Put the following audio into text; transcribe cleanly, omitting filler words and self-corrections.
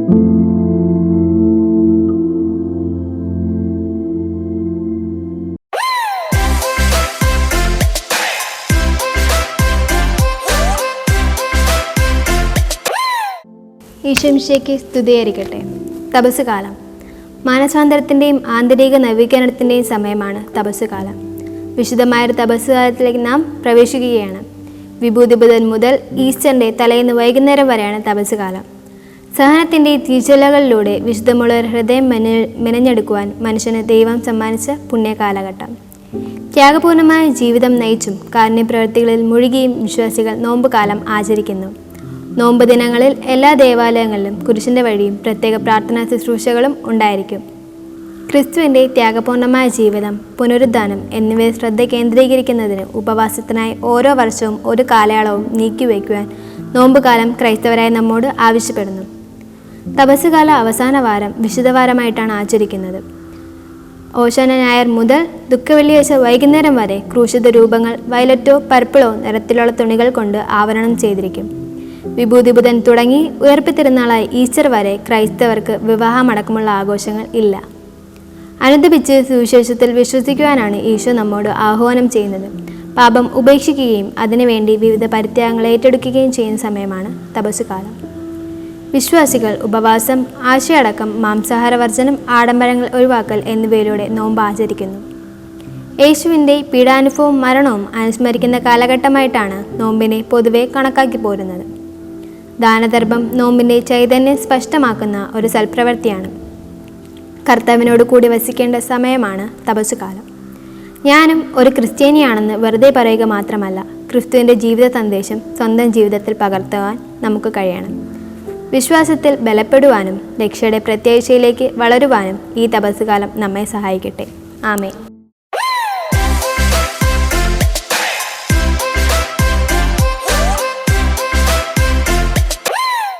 ഈശോമിശിഹായ്ക്ക് സ്തുതിയായിരിക്കട്ടെ. തപസ് കാലം മാനസാന്തരത്തിൻ്റെയും ആന്തരിക നവീകരണത്തിൻ്റെയും സമയമാണ് തപസ് കാലം. വിശുദ്ധമായൊരു തപസ് കാലത്തിലേക്ക് നാം പ്രവേശിക്കുകയാണ്. വിഭൂതി ബുധൻ മുതൽ ഈസ്റ്ററിൻ്റെ തലേന്ന് വൈകുന്നേരം വരെയാണ് തപസ് കാലം. സഹനത്തിൻ്റെ തീച്ചലകളിലൂടെ വിശുദ്ധമുള്ള ഒരു ഹൃദയം മെനഞ്ഞെടുക്കുവാൻ മനുഷ്യന് ദൈവം സമ്മാനിച്ച പുണ്യകാലഘട്ടം. ത്യാഗപൂർണമായ ജീവിതം നയിച്ചും കാരുണ്യപ്രവൃത്തികളിൽ മുഴുകിയും വിശ്വാസികൾ നോമ്പുകാലം ആചരിക്കുന്നു. നോമ്പ് ദിനങ്ങളിൽ എല്ലാ ദേവാലയങ്ങളിലും കുരിശിൻ്റെ വഴിയും പ്രത്യേക പ്രാർത്ഥനാ ശുശ്രൂഷകളും ഉണ്ടായിരിക്കും. ക്രിസ്തുവിൻ്റെ ത്യാഗപൂർണമായ ജീവിതം, പുനരുദ്ധാനം എന്നിവയിൽ ശ്രദ്ധ കേന്ദ്രീകരിക്കുന്നതിന് ഉപവാസത്തിനായി ഓരോ വർഷവും ഒരു കാലയളവും നീക്കിവയ്ക്കുവാൻ നോമ്പുകാലം ക്രൈസ്തവരായ നമ്മോട് ആവശ്യപ്പെടുന്നു. തപസ്സുകാല അവസാന വാരം വിശുദ്ധവാരമായിട്ടാണ് ആചരിക്കുന്നത്. ഓശാന ഞായർ മുതൽ ദുഃഖവെള്ളിയാഴ്ച വൈകുന്നേരം വരെ ക്രൂശിത രൂപങ്ങൾ വയലറ്റോ പർപ്പിളോ നിറത്തിലുള്ള തുണികൾ കൊണ്ട് ആവരണം ചെയ്തിരിക്കും. വിഭൂതി ബുധൻ തുടങ്ങി ഉയർപ്പ് തിരുനാളായ ഈസ്റ്റർ വരെ ക്രൈസ്തവർക്ക് വിവാഹമടക്കമുള്ള ആഘോഷങ്ങൾ ഇല്ല. അനുദപിച്ച് സുവിശേഷത്തിൽ വിശ്വസിക്കുവാനാണ് ഈശോ നമ്മോട് ആഹ്വാനം ചെയ്യുന്നത്. പാപം ഉപേക്ഷിക്കുകയും അതിനുവേണ്ടി വിവിധ പരിത്യാഗങ്ങൾ ഏറ്റെടുക്കുകയും ചെയ്യുന്ന സമയമാണ് തപസ്സുകാലം. വിശ്വാസികൾ ഉപവാസം, ആശയടക്കം, മാംസാഹാരവർജനം, ആഡംബരങ്ങൾ ഒഴിവാക്കൽ എന്നിവയിലൂടെ നോമ്പ് ആചരിക്കുന്നു. യേശുവിൻ്റെ പീഡാനുഭവവും മരണവും അനുസ്മരിക്കുന്ന കാലഘട്ടമായിട്ടാണ് നോമ്പിനെ പൊതുവെ കണക്കാക്കി പോരുന്നത്. ദാനധർമ്മം നോമ്പിൻ്റെ ചൈതന്യം സ്പഷ്ടമാക്കുന്ന ഒരു സൽപ്രവൃത്തിയാണ്. കർത്താവിനോട് കൂടി വസിക്കേണ്ട സമയമാണ് തപസ്സുകാലം. ഞാനും ഒരു ക്രിസ്ത്യാനിയാണെന്ന് വെറുതെ പറയുക മാത്രമല്ല, ക്രിസ്തുവിൻ്റെ ജീവിത സന്ദേശം സ്വന്തം ജീവിതത്തിൽ പകർത്തുവാൻ നമുക്ക് കഴിയണം. വിശ്വാസത്തിൽ ബലപ്പെടുവാനും രക്ഷയുടെ പ്രത്യാശയിലേക്ക് വളരുവാനും ഈ തപസ്സുകാലം നമ്മെ സഹായിക്കട്ടെ. ആമേൻ.